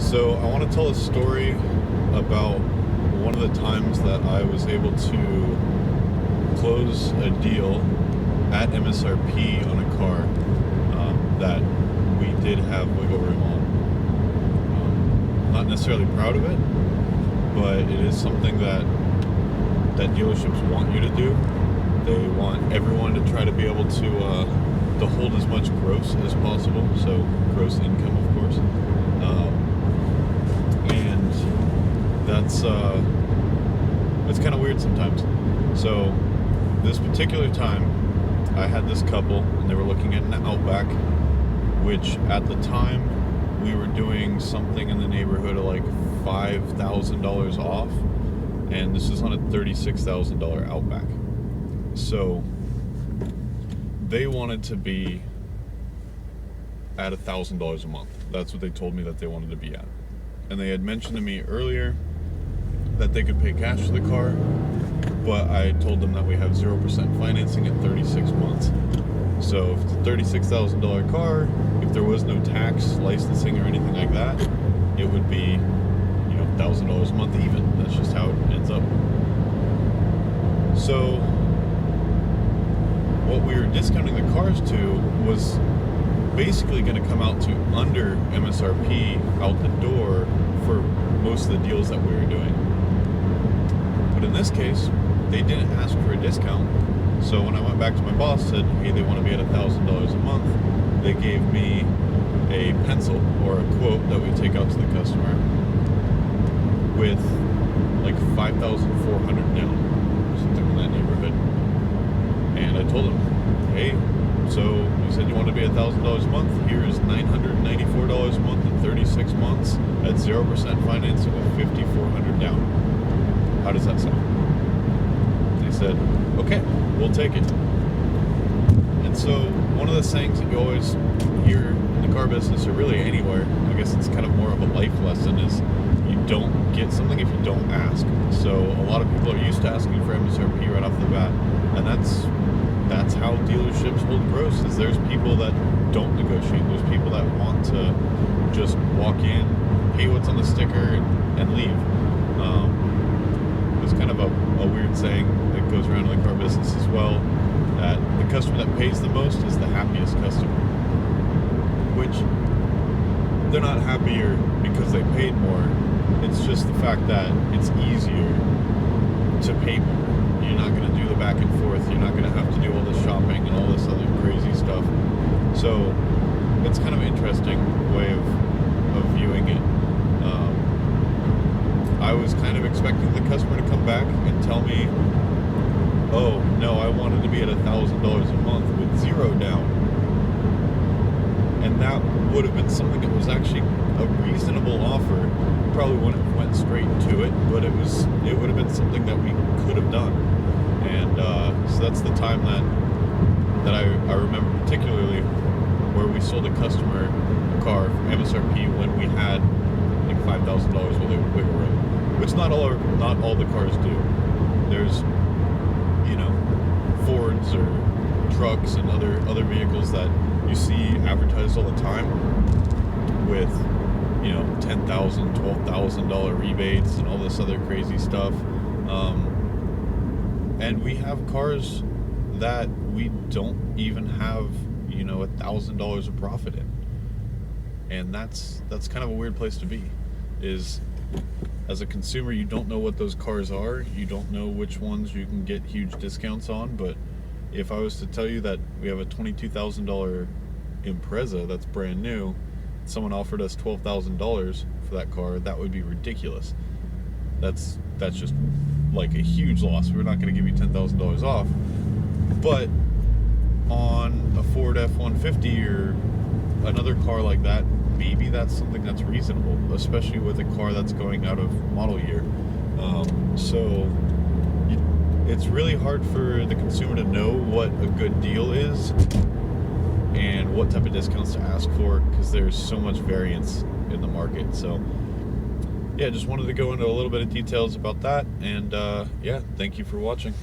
So I want to tell a story about one of the times that I was able to close a deal at MSRP on a car that we did have wiggle room on. Not necessarily proud of it, but it is something that dealerships want you to do. They want everyone to try to be able to hold as much gross as possible, so gross income, of course. And that's kind of weird sometimes. So this particular time, I had this couple, and they were looking at an Outback, which at the time we were doing something in the neighborhood of like $5,000 off, and this is on a $36,000 Outback. So they wanted to be at $1,000 a month. That's what they told me that they wanted to be at. And they had mentioned to me earlier that they could pay cash for the car, but I told them that we have 0% financing at 36 months. So if it's a $36,000 car, if there was no tax, licensing, or anything like that, it would be, $1,000 a month even. That's just how it ends up. So what we were discounting the cars to was basically going to come out to under MSRP out the door for most of the deals that we were doing. But in this case, they didn't ask for a discount. So when I went back to my boss, said, hey, they want to be at $1,000 a month, they gave me a pencil or a quote that we take out to the customer with like 5,400 down, something in that neighborhood. And I told them, hey, so you said you want to be $1,000 a month. Here's $994 a month in 36 months at 0% financing with 5,400 down. How does that sound? They said, okay, we'll take it. And so one of the sayings that you always hear in the car business, or really anywhere, I guess it's kind of more of a life lesson, is you don't get something if you don't ask. So a lot of people are used to asking for MSRP right off the bat, and that's how dealerships hold gross. Is there's people that don't negotiate. There's people that want to just walk in, pay what's on the sticker, and leave. There's kind of a weird saying that goes around in the car business as well, that the customer that pays the most is the happiest customer. Which, they're not happier because they paid more. It's just the fact that it's easier to pay more. You're not going to do the back and forth. You're not going to have to do all the shopping and all this other crazy stuff. So it's kind of an interesting way of viewing it. I was kind of expecting the customer to come back and tell me, oh, no, I wanted to be at $1,000 a month with zero down. And that would have been something that was actually a reasonable offer. Probably wouldn't have went straight to it, but it would have been something that we could have done. And so that's the time that I remember particularly where we sold a customer a car from MSRP when we had like $5,000 worth of wiggle room, which not all the cars do. There's Fords or trucks and other vehicles that you see advertised all the time with $10,000, $12,000 rebates and all this other crazy stuff. And we have cars that we don't even have $1,000 of profit in, and that's kind of a weird place to be. Is as a consumer, you don't know what those cars are. You don't know which ones you can get huge discounts on. But if I was to tell you that we have a $22,000 Impreza that's brand new, someone offered us $12,000 for that car, that would be ridiculous. That's just like a huge loss. We're not going to give you $10,000 off. But on a Ford F-150 or another car like that, maybe that's something that's reasonable, especially with a car that's going out of model year. So it's really hard for the consumer to know what a good deal is and what type of discounts to ask for, because there's so much variance in the market. So yeah, just wanted to go into a little bit of details about that, and yeah, thank you for watching.